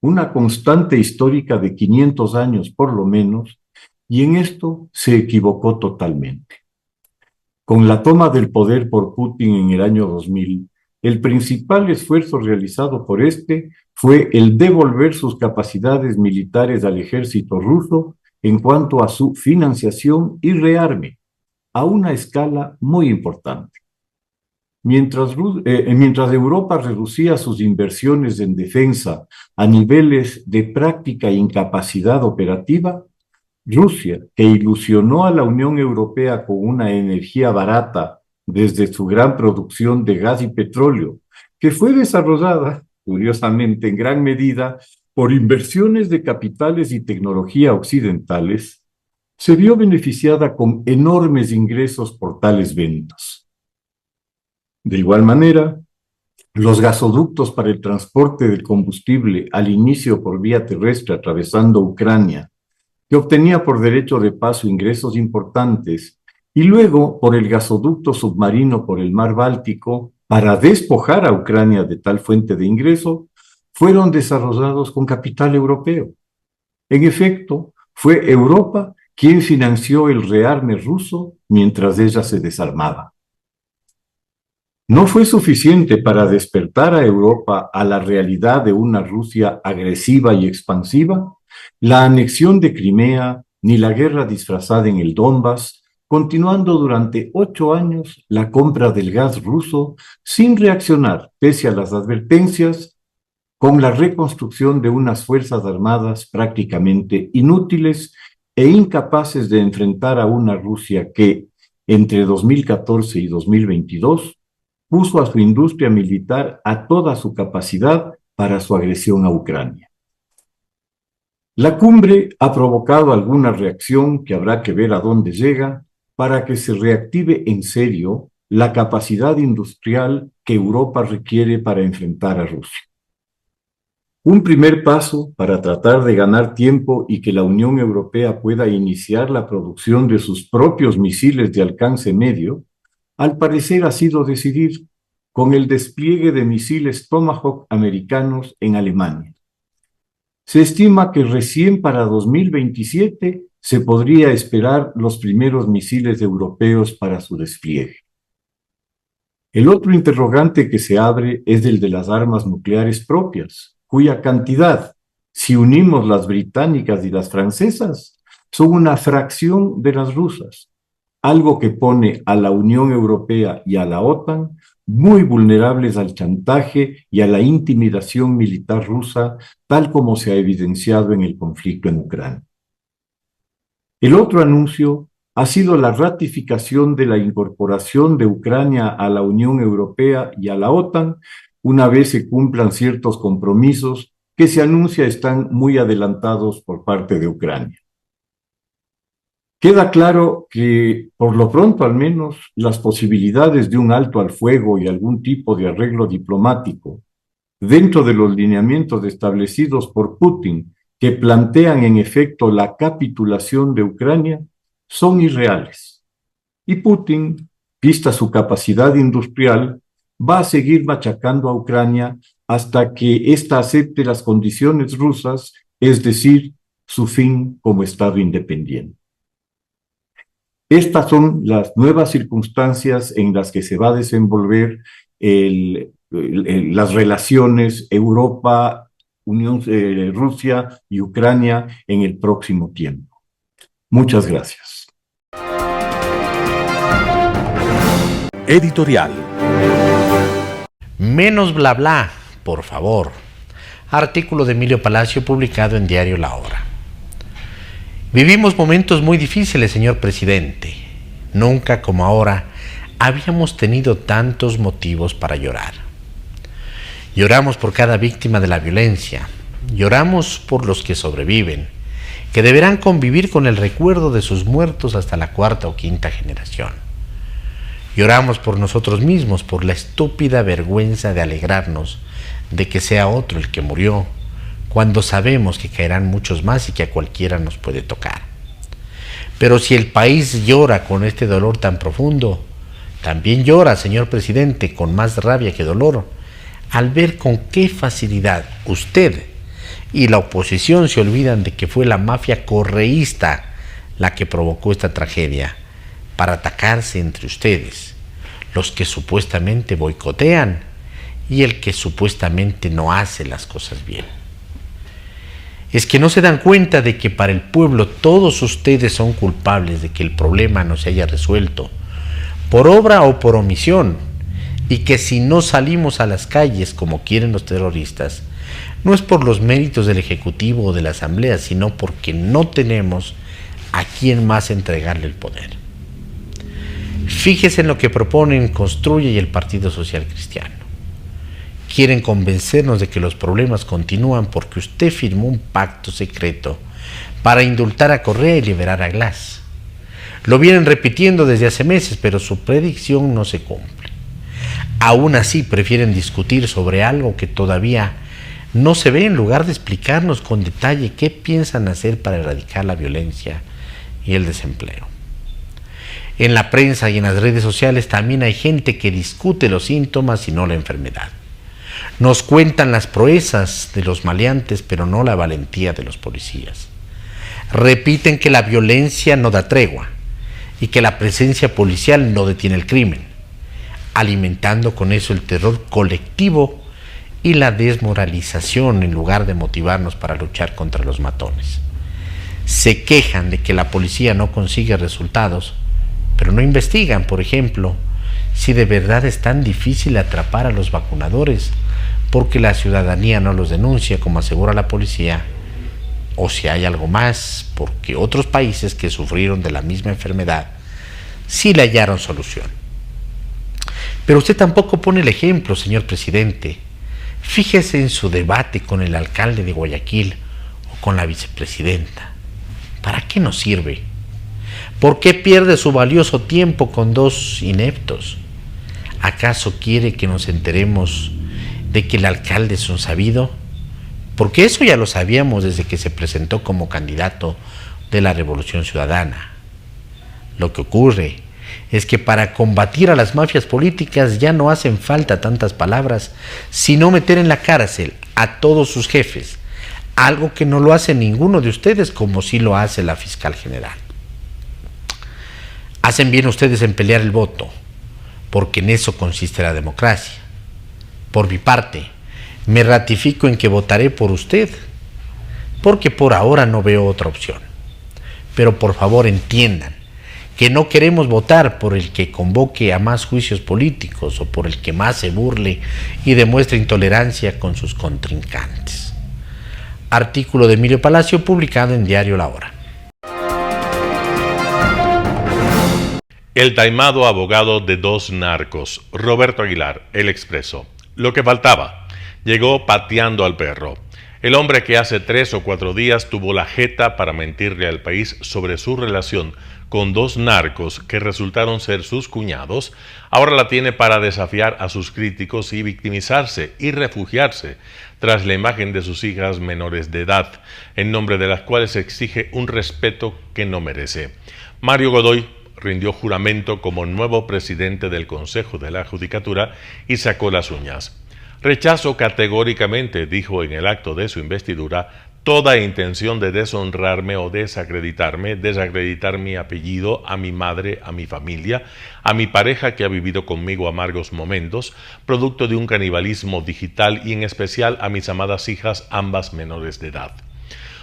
una constante histórica de 500 años por lo menos, y en esto se equivocó totalmente. Con la toma del poder por Putin en el año 2000, el principal esfuerzo realizado por este fue el devolver sus capacidades militares al ejército ruso en cuanto a su financiación y rearme, a una escala muy importante. Mientras Europa reducía sus inversiones en defensa a niveles de práctica incapacidad operativa, Rusia, que ilusionó a la Unión Europea con una energía barata desde su gran producción de gas y petróleo, que fue desarrollada, curiosamente, en gran medida por inversiones de capitales y tecnología occidentales, se vio beneficiada con enormes ingresos por tales ventas. De igual manera, los gasoductos para el transporte del combustible al inicio por vía terrestre atravesando Ucrania, que obtenía por derecho de paso ingresos importantes, y luego por el gasoducto submarino por el mar Báltico para despojar a Ucrania de tal fuente de ingreso, fueron desarrollados con capital europeo. En efecto, fue Europa quien financió el rearme ruso mientras ella se desarmaba. No fue suficiente para despertar a Europa a la realidad de una Rusia agresiva y expansiva, la anexión de Crimea ni la guerra disfrazada en el Donbass, continuando durante 8 años la compra del gas ruso sin reaccionar, pese a las advertencias, con la reconstrucción de unas fuerzas armadas prácticamente inútiles e incapaces de enfrentar a una Rusia que, entre 2014 y 2022, puso a su industria militar a toda su capacidad para su agresión a Ucrania. La cumbre ha provocado alguna reacción que habrá que ver a dónde llega para que se reactive en serio la capacidad industrial que Europa requiere para enfrentar a Rusia. Un primer paso para tratar de ganar tiempo y que la Unión Europea pueda iniciar la producción de sus propios misiles de alcance medio, al parecer ha sido decidir con el despliegue de misiles Tomahawk americanos en Alemania. Se estima que recién para 2027 se podría esperar los primeros misiles europeos para su despliegue. El otro interrogante que se abre es el de las armas nucleares propias, cuya cantidad, si unimos las británicas y las francesas, son una fracción de las rusas, algo que pone a la Unión Europea y a la OTAN muy vulnerables al chantaje y a la intimidación militar rusa, tal como se ha evidenciado en el conflicto en Ucrania. El otro anuncio ha sido la ratificación de la incorporación de Ucrania a la Unión Europea y a la OTAN, una vez se cumplan ciertos compromisos que se anuncia están muy adelantados por parte de Ucrania. Queda claro que, por lo pronto al menos, las posibilidades de un alto al fuego y algún tipo de arreglo diplomático, dentro de los lineamientos establecidos por Putin, que plantean en efecto la capitulación de Ucrania, son irreales. Y Putin, vista su capacidad industrial, va a seguir machacando a Ucrania hasta que ésta acepte las condiciones rusas, es decir, su fin como Estado independiente. Estas son las nuevas circunstancias en las que se va a desenvolver las relaciones Europa Rusia y Ucrania en el próximo tiempo. Muchas gracias. Editorial. Menos bla bla, por favor. Artículo de Emilio Palacio publicado en Diario La Hora. Vivimos momentos muy difíciles, señor presidente. Nunca como ahora habíamos tenido tantos motivos para llorar. Lloramos por cada víctima de la violencia. Lloramos por los que sobreviven, que deberán convivir con el recuerdo de sus muertos hasta la cuarta o quinta generación. Lloramos por nosotros mismos, por la estúpida vergüenza de alegrarnos de que sea otro el que murió, cuando sabemos que caerán muchos más y que a cualquiera nos puede tocar. Pero si el país llora con este dolor tan profundo, también llora, señor presidente, con más rabia que dolor, al ver con qué facilidad usted y la oposición se olvidan de que fue la mafia correísta la que provocó esta tragedia, para atacarse entre ustedes, los que supuestamente boicotean y el que supuestamente no hace las cosas bien. Es que no se dan cuenta de que para el pueblo todos ustedes son culpables de que el problema no se haya resuelto, por obra o por omisión, y que si no salimos a las calles como quieren los terroristas, no es por los méritos del Ejecutivo o de la Asamblea, sino porque no tenemos a quién más entregarle el poder. Fíjese en lo que proponen Construye y el Partido Social Cristiano. Quieren convencernos de que los problemas continúan porque usted firmó un pacto secreto para indultar a Correa y liberar a Glass. Lo vienen repitiendo desde hace meses, pero su predicción no se cumple. Aún así prefieren discutir sobre algo que todavía no se ve en lugar de explicarnos con detalle qué piensan hacer para erradicar la violencia y el desempleo. En la prensa y en las redes sociales también hay gente que discute los síntomas y no la enfermedad. Nos cuentan las proezas de los maleantes, pero no la valentía de los policías. Repiten que la violencia no da tregua y que la presencia policial no detiene el crimen, alimentando con eso el terror colectivo y la desmoralización en lugar de motivarnos para luchar contra los matones. Se quejan de que la policía no consigue resultados, pero no investigan, por ejemplo, si de verdad es tan difícil atrapar a los vacunadores porque la ciudadanía no los denuncia, como asegura la policía, o si hay algo más, porque otros países que sufrieron de la misma enfermedad sí le hallaron solución. Pero usted tampoco pone el ejemplo, señor presidente. Fíjese en su debate con el alcalde de Guayaquil o con la vicepresidenta. ¿Para qué nos sirve? ¿Por qué pierde su valioso tiempo con dos ineptos? ¿Acaso quiere que nos enteremos de que el alcalde es un sabido? Porque eso ya lo sabíamos desde que se presentó como candidato de la Revolución Ciudadana. Lo que ocurre es que para combatir a las mafias políticas ya no hacen falta tantas palabras, sino meter en la cárcel a todos sus jefes, algo que no lo hace ninguno de ustedes como sí lo hace la fiscal general. Hacen bien ustedes en pelear el voto, porque en eso consiste la democracia. Por mi parte, me ratifico en que votaré por usted, porque por ahora no veo otra opción. Pero por favor entiendan que no queremos votar por el que convoque a más juicios políticos o por el que más se burle y demuestre intolerancia con sus contrincantes. Artículo de Emilio Palacio publicado en Diario La Hora. El taimado abogado de dos narcos, Roberto Aguilar, El Expreso. Lo que faltaba. Llegó pateando al perro. El hombre que hace 3 o 4 días tuvo la jeta para mentirle al país sobre su relación con dos narcos que resultaron ser sus cuñados, ahora la tiene para desafiar a sus críticos y victimizarse y refugiarse tras la imagen de sus hijas menores de edad, en nombre de las cuales exige un respeto que no merece. Mario Godoy rindió juramento como nuevo presidente del Consejo de la Judicatura y sacó las uñas. Rechazo categóricamente, dijo en el acto de su investidura, toda intención de deshonrarme o desacreditar mi apellido, a mi madre, a mi familia, a mi pareja que ha vivido conmigo amargos momentos, producto de un canibalismo digital y en especial a mis amadas hijas, ambas menores de edad.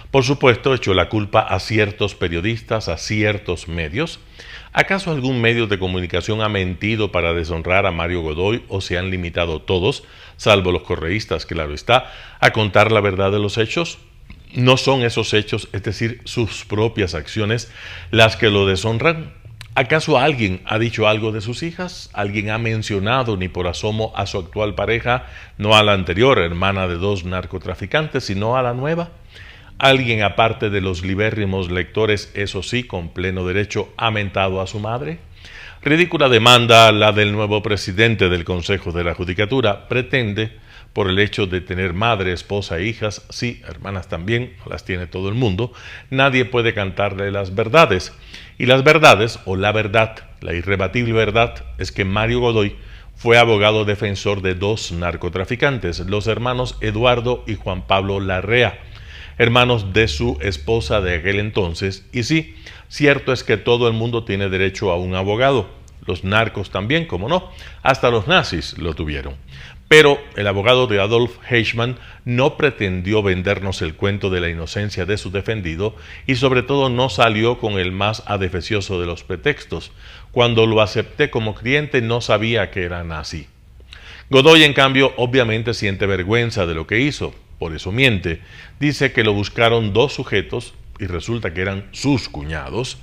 Por supuesto, echo la culpa a ciertos periodistas, a ciertos medios. ¿Acaso algún medio de comunicación ha mentido para deshonrar a Mario Godoy o se han limitado todos, salvo los correístas, claro está, a contar la verdad de los hechos? ¿No son esos hechos, es decir, sus propias acciones, las que lo deshonran? ¿Acaso alguien ha dicho algo de sus hijas? ¿Alguien ha mencionado ni por asomo a su actual pareja, no a la anterior, hermana de 2 narcotraficantes, sino a la nueva? ¿Alguien, aparte de los libérrimos lectores, eso sí, con pleno derecho, ha mentado a su madre? Ridícula demanda la del nuevo presidente del Consejo de la Judicatura. Pretende, por el hecho de tener madre, esposa e hijas, sí, hermanas también, las tiene todo el mundo, nadie puede cantarle las verdades. Y las verdades, o la verdad, la irrebatible verdad, es que Mario Godoy fue abogado defensor de 2 narcotraficantes, los hermanos Eduardo y Juan Pablo Larrea, hermanos de su esposa de aquel entonces. Y sí, cierto es que todo el mundo tiene derecho a un abogado, los narcos también, como no, hasta los nazis lo tuvieron. Pero el abogado de Adolf Eichmann no pretendió vendernos el cuento de la inocencia de su defendido y sobre todo no salió con el más adefesioso de los pretextos. Cuando lo acepté como cliente no sabía que era nazi. Godoy, en cambio, obviamente siente vergüenza de lo que hizo, por eso miente. Dice que lo buscaron 2 sujetos y resulta que eran sus cuñados.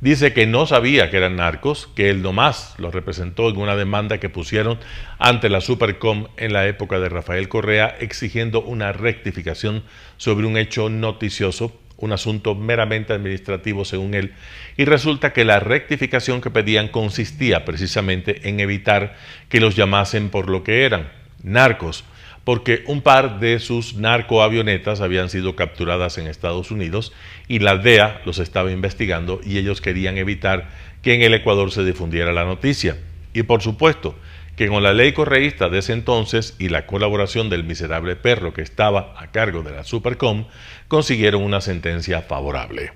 Dice que no sabía que eran narcos, que él nomás los representó en una demanda que pusieron ante la Supercom en la época de Rafael Correa, exigiendo una rectificación sobre un hecho noticioso, un asunto meramente administrativo según él, y resulta que la rectificación que pedían consistía precisamente en evitar que los llamasen por lo que eran, narcos, porque un par de sus narcoavionetas habían sido capturadas en Estados Unidos y la DEA los estaba investigando y ellos querían evitar que en el Ecuador se difundiera la noticia. Y por supuesto que con la ley correísta de ese entonces y la colaboración del miserable perro que estaba a cargo de la Supercom, consiguieron una sentencia favorable.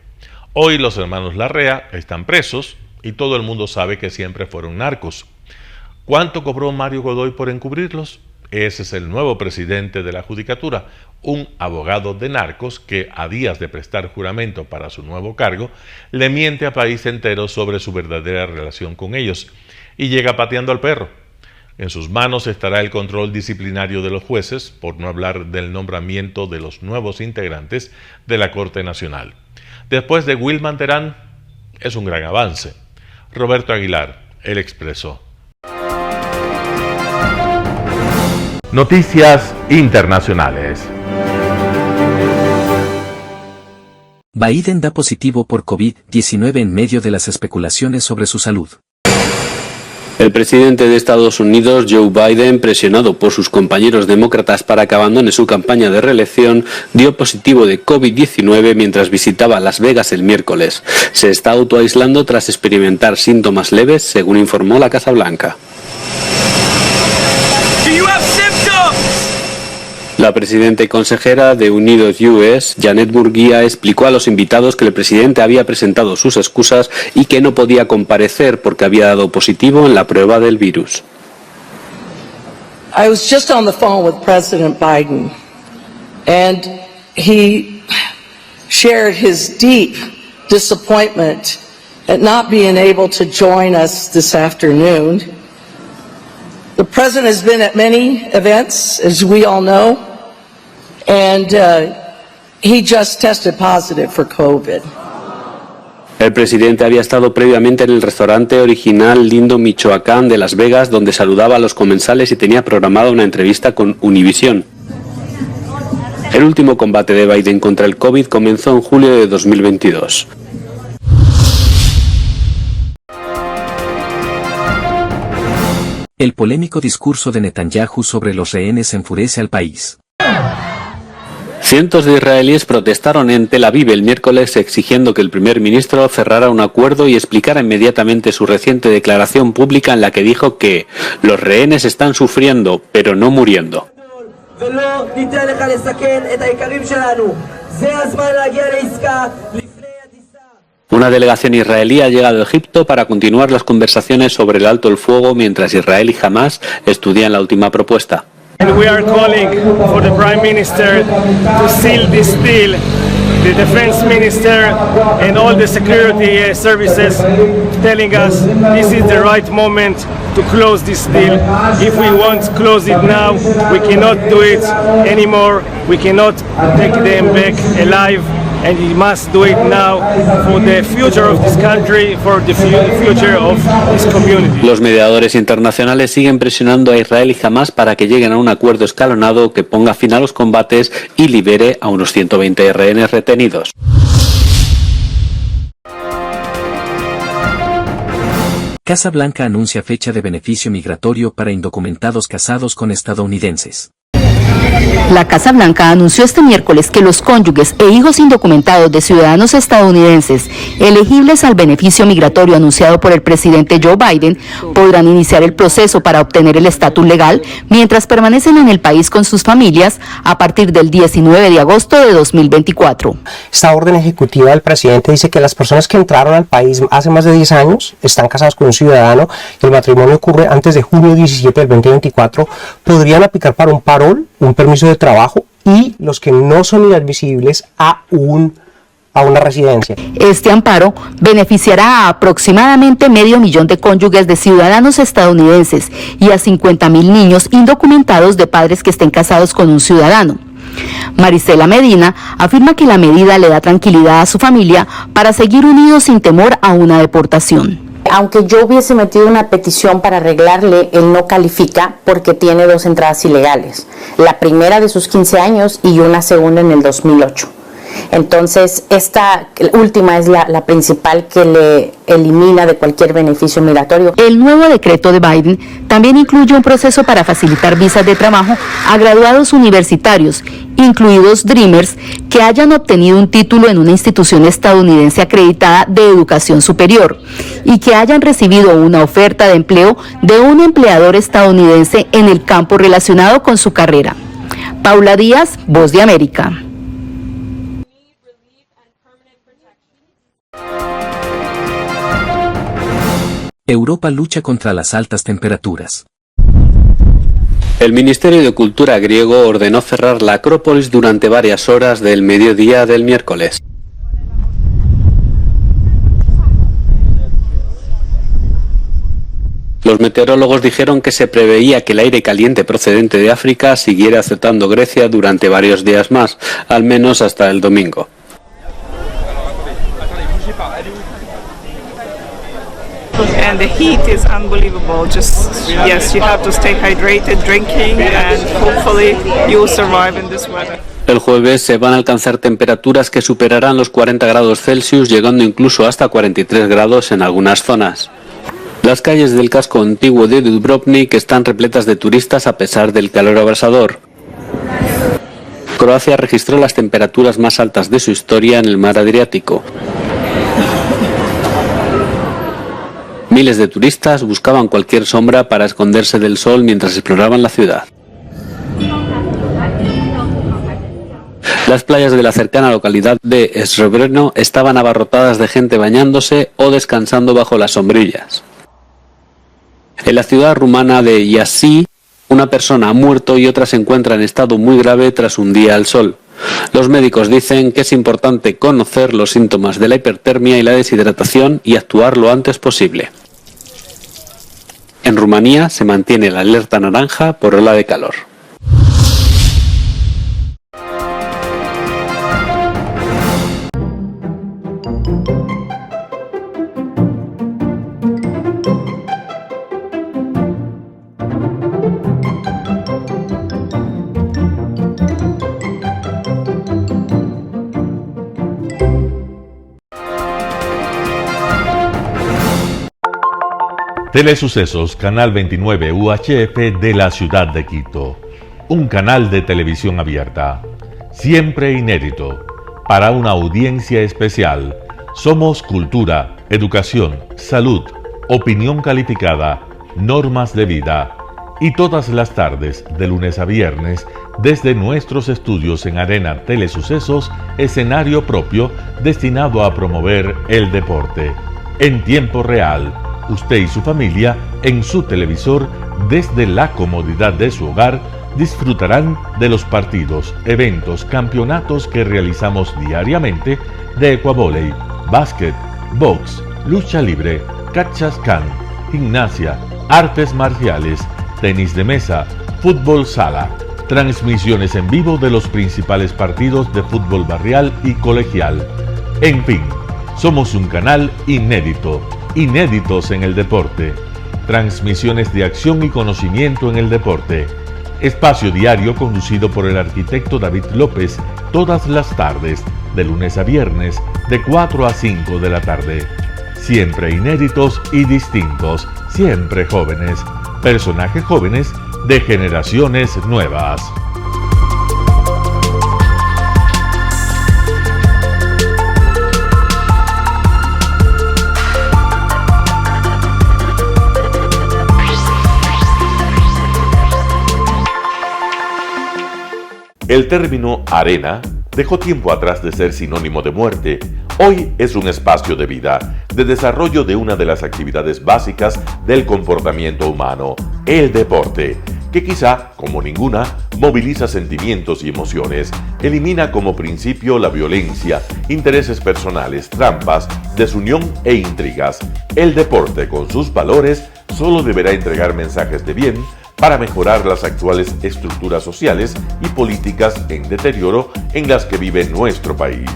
Hoy los hermanos Larrea están presos y todo el mundo sabe que siempre fueron narcos. ¿Cuánto cobró Mario Godoy por encubrirlos? Ese es el nuevo presidente de la Judicatura, un abogado de narcos que, a días de prestar juramento para su nuevo cargo, le miente a país entero sobre su verdadera relación con ellos y llega pateando al perro. En sus manos estará el control disciplinario de los jueces, por no hablar del nombramiento de los nuevos integrantes de la Corte Nacional. Después de Wilman Terán, es un gran avance. Roberto Aguilar, El Expreso. Noticias internacionales. Biden da positivo por COVID-19 en medio de las especulaciones sobre su salud. El presidente de Estados Unidos, Joe Biden, presionado por sus compañeros demócratas para que abandone su campaña de reelección, dio positivo de COVID-19 mientras visitaba Las Vegas el miércoles. Se está autoaislando tras experimentar síntomas leves, según informó la Casa Blanca. La presidenta y consejera de Unidos US, Janet Murguía, explicó a los invitados que el presidente había presentado sus excusas y que no podía comparecer porque había dado positivo en la prueba del virus. I was just on the phone with President Biden, and he shared his deep disappointment at not being able to join us this afternoon. The president has been at many events, as we all know, and he just tested positive for COVID. El presidente había estado previamente en el restaurante original Lindo Michoacán de Las Vegas, donde saludaba a los comensales y tenía programada una entrevista con Univision. El último combate de Biden contra el COVID comenzó en julio de 2022. El polémico discurso de Netanyahu sobre los rehenes enfurece al país. Cientos de israelíes protestaron en Tel Aviv el miércoles exigiendo que el primer ministro cerrara un acuerdo y explicara inmediatamente su reciente declaración pública en la que dijo que los rehenes están sufriendo, pero no muriendo. Una delegación israelí ha llegado a Egipto para continuar las conversaciones sobre el alto el fuego mientras Israel y Hamás estudian la última propuesta. And we are calling for the Prime Minister to seal this deal. The Defense Minister and all the security services telling us this is the right moment to close this deal. If we want to close it now, we cannot do it anymore. We cannot take them back alive. And we must do it now for the future of this country, for the future of this community. Los mediadores internacionales siguen presionando a Israel y Hamás para que lleguen a un acuerdo escalonado que ponga fin a los combates y libere a unos 120 rehenes retenidos. Casa Blanca anuncia fecha de beneficio migratorio para indocumentados casados con estadounidenses. La Casa Blanca anunció este miércoles que los cónyuges e hijos indocumentados de ciudadanos estadounidenses elegibles al beneficio migratorio anunciado por el presidente Joe Biden podrán iniciar el proceso para obtener el estatus legal mientras permanecen en el país con sus familias a partir del 19 de agosto de 2024. Esta orden ejecutiva del presidente dice que las personas que entraron al país hace más de 10 años, están casadas con un ciudadano y el matrimonio ocurre antes de junio 17 del 2024, podrían aplicar para un parol, un permiso de trabajo, y los que no son inadmisibles a una residencia. Este amparo beneficiará a aproximadamente 500,000 de cónyuges de ciudadanos estadounidenses y a 50,000 niños indocumentados de padres que estén casados con un ciudadano. Marisela Medina afirma que la medida le da tranquilidad a su familia para seguir unidos sin temor a una deportación. Aunque yo hubiese metido una petición para arreglarle, él no califica porque tiene 2 entradas ilegales. La primera de sus 15 años y una segunda en el 2008. Entonces, esta última es la principal que le elimina de cualquier beneficio migratorio. El nuevo decreto de Biden también incluye un proceso para facilitar visas de trabajo a graduados universitarios, incluidos Dreamers, que hayan obtenido un título en una institución estadounidense acreditada de educación superior y que hayan recibido una oferta de empleo de un empleador estadounidense en el campo relacionado con su carrera. Paula Díaz, Voz de América. Europa lucha contra las altas temperaturas. El Ministerio de Cultura griego ordenó cerrar la Acrópolis durante varias horas del mediodía del miércoles. Los meteorólogos dijeron que se preveía que el aire caliente procedente de África siguiera azotando Grecia durante varios días más, al menos hasta el domingo. And the heat is unbelievable. Just yes, you have to stay hydrated, drinking, and hopefully you will survive in this weather. El jueves se van a alcanzar temperaturas que superarán los 40 grados Celsius, llegando incluso hasta 43 grados en algunas zonas. Las calles del casco antiguo de Dubrovnik están repletas de turistas a pesar del calor abrasador. Croacia registró las temperaturas más altas de su historia en el mar Adriático. Miles de turistas buscaban cualquier sombra para esconderse del sol mientras exploraban la ciudad. Las playas de la cercana localidad de Srebreno estaban abarrotadas de gente bañándose o descansando bajo las sombrillas. En la ciudad rumana de Iași, una persona ha muerto y otra se encuentra en estado muy grave tras un día al sol. Los médicos dicen que es importante conocer los síntomas de la hipertermia y la deshidratación y actuar lo antes posible. En Rumanía se mantiene la alerta naranja por ola de calor. Telesucesos, Canal 29 UHF de la ciudad de Quito. Un canal de televisión abierta. Siempre inédito. Para una audiencia especial. Somos cultura, educación, salud, opinión calificada, normas de vida. y todas las tardes, de lunes a viernes, desde nuestros estudios en Arena Telesucesos, escenario propio destinado a promover el deporte. En tiempo real, usted y su familia, en su televisor, desde la comodidad de su hogar, disfrutarán de los partidos, eventos, campeonatos que realizamos diariamente de ecuavóley, básquet, box, lucha libre, cachascán, gimnasia, artes marciales, tenis de mesa, fútbol sala, transmisiones en vivo de los principales partidos de fútbol barrial y colegial. En fin, somos un canal inédito, inéditos en el deporte. Transmisiones de acción y conocimiento en el deporte. Espacio diario conducido por el arquitecto David López todas las tardes, de lunes a viernes, de 4 a 5 de la tarde. Siempre inéditos y distintos, siempre jóvenes. Personajes jóvenes de generaciones nuevas. El término arena dejó tiempo atrás de ser sinónimo de muerte. Hoy es un espacio de vida, de desarrollo de una de las actividades básicas del comportamiento humano, el deporte, que quizá, como ninguna, moviliza sentimientos y emociones, elimina como principio la violencia, intereses personales, trampas, desunión e intrigas. El deporte, con sus valores, solo deberá entregar mensajes de bien para mejorar las actuales estructuras sociales y políticas en deterioro en las que vive nuestro país.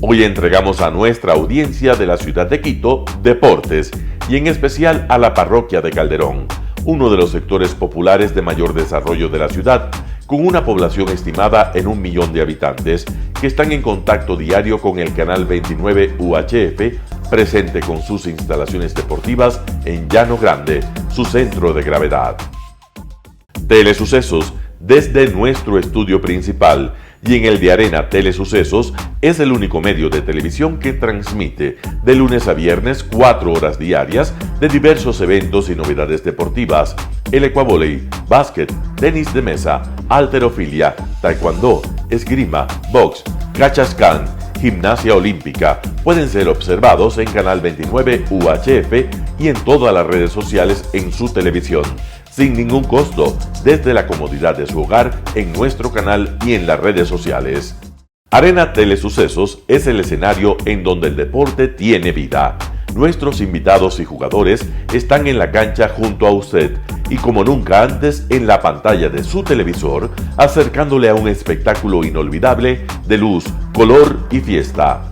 Hoy entregamos a nuestra audiencia de la ciudad de Quito deportes y en especial a la parroquia de Calderón, uno de los sectores populares de mayor desarrollo de la ciudad, con una población estimada en 1 millón de habitantes que están en contacto diario con el canal 29 UHF, presente con sus instalaciones deportivas en Llano Grande, su centro de gravedad. Telesucesos, desde nuestro estudio principal y en el de Arena Telesucesos, es el único medio de televisión que transmite de lunes a viernes 4 horas diarias de diversos eventos y novedades deportivas: el ecuavóley, básquet, tenis de mesa, halterofilia, taekwondo, esgrima, box, cachascán, gimnasia olímpica. Pueden ser observados en Canal 29 UHF y en todas las redes sociales en su televisión, sin ningún costo, desde la comodidad de su hogar, en nuestro canal y en las redes sociales. Arena Telesucesos es el escenario en donde el deporte tiene vida. Nuestros invitados y jugadores están en la cancha junto a usted y como nunca antes en la pantalla de su televisor, acercándole a un espectáculo inolvidable de luz, color y fiesta.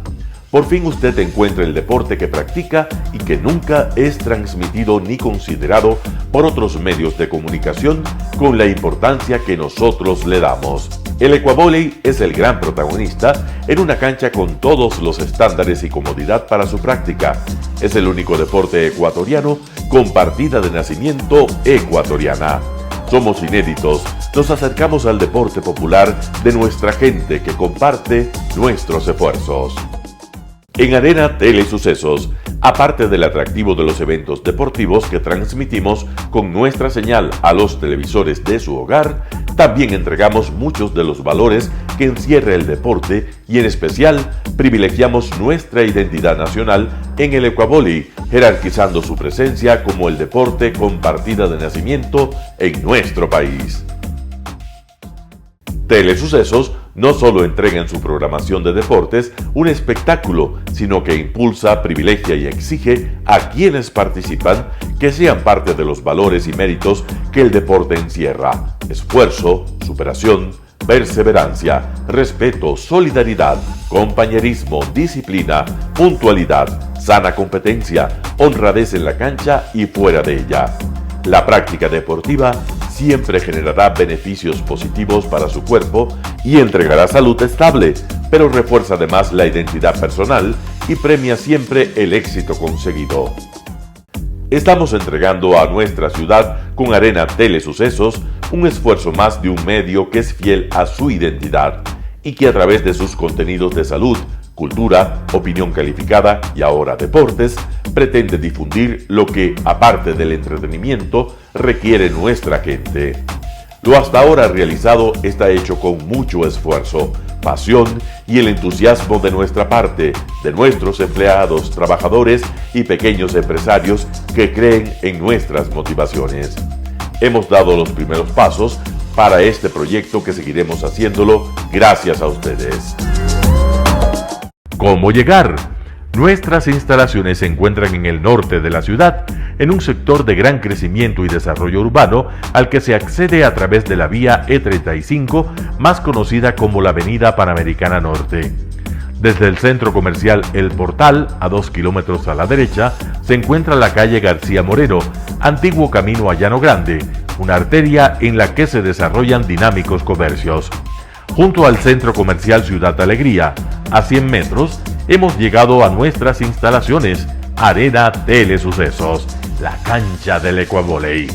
Por fin usted encuentra el deporte que practica y que nunca es transmitido ni considerado por otros medios de comunicación con la importancia que nosotros le damos. El ecuavóley es el gran protagonista en una cancha con todos los estándares y comodidad para su práctica. Es el único deporte ecuatoriano con partida de nacimiento ecuatoriana. Somos inéditos, nos acercamos al deporte popular de nuestra gente que comparte nuestros esfuerzos. En Arena Telesucesos, aparte del atractivo de los eventos deportivos que transmitimos con nuestra señal a los televisores de su hogar, también entregamos muchos de los valores que encierra el deporte y en especial privilegiamos nuestra identidad nacional en el ecuavóley, jerarquizando su presencia como el deporte con partida de nacimiento en nuestro país. Telesucesos no solo entrega en su programación de deportes un espectáculo, sino que impulsa, privilegia y exige a quienes participan que sean parte de los valores y méritos que el deporte encierra: esfuerzo, superación, perseverancia, respeto, solidaridad, compañerismo, disciplina, puntualidad, sana competencia, honradez en la cancha y fuera de ella. La práctica deportiva siempre generará beneficios positivos para su cuerpo y entregará salud estable, pero refuerza además la identidad personal y premia siempre el éxito conseguido. Estamos entregando a nuestra ciudad con Arena Telesucesos un esfuerzo más de un medio que es fiel a su identidad y que a través de sus contenidos de salud, cultura, opinión calificada y ahora deportes, pretende difundir lo que, aparte del entretenimiento, requiere nuestra gente. Lo hasta ahora realizado está hecho con mucho esfuerzo, pasión y el entusiasmo de nuestra parte, de nuestros empleados, trabajadores y pequeños empresarios que creen en nuestras motivaciones. Hemos dado los primeros pasos para este proyecto que seguiremos haciéndolo gracias a ustedes. ¿Cómo llegar? Nuestras instalaciones se encuentran en el norte de la ciudad, en un sector de gran crecimiento y desarrollo urbano al que se accede a través de la vía E35, más conocida como la Avenida Panamericana Norte. Desde el centro comercial El Portal, a 2 kilómetros a la derecha, se encuentra la calle García Moreno, antiguo camino a Llano Grande, una arteria en la que se desarrollan dinámicos comercios. Junto al centro comercial Ciudad Alegría, a 100 metros, hemos llegado a nuestras instalaciones, Arena Telesucesos, la cancha del Ecuavoley.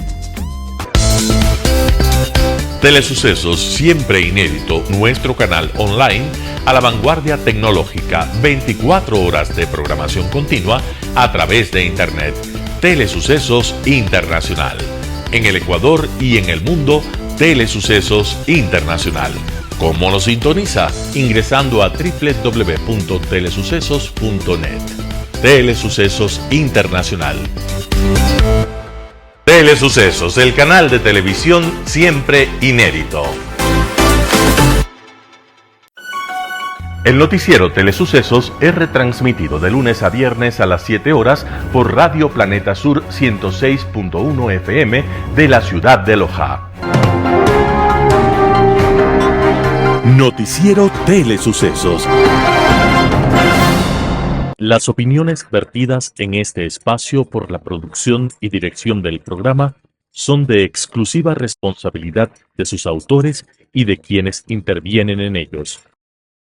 Telesucesos, siempre inédito, nuestro canal online a la vanguardia tecnológica, 24 horas de programación continua a través de Internet. Telesucesos Internacional. En el Ecuador y en el mundo, Telesucesos Internacional. ¿Cómo nos sintoniza? Ingresando a www.telesucesos.net. Telesucesos Internacional. Telesucesos, el canal de televisión siempre inédito. El noticiero Telesucesos es retransmitido de lunes a viernes a las 7 horas por Radio Planeta Sur 106.1 FM de la ciudad de Loja. Noticiero Telesucesos. Las opiniones vertidas en este espacio por la producción y dirección del programa son de exclusiva responsabilidad de sus autores y de quienes intervienen en ellos.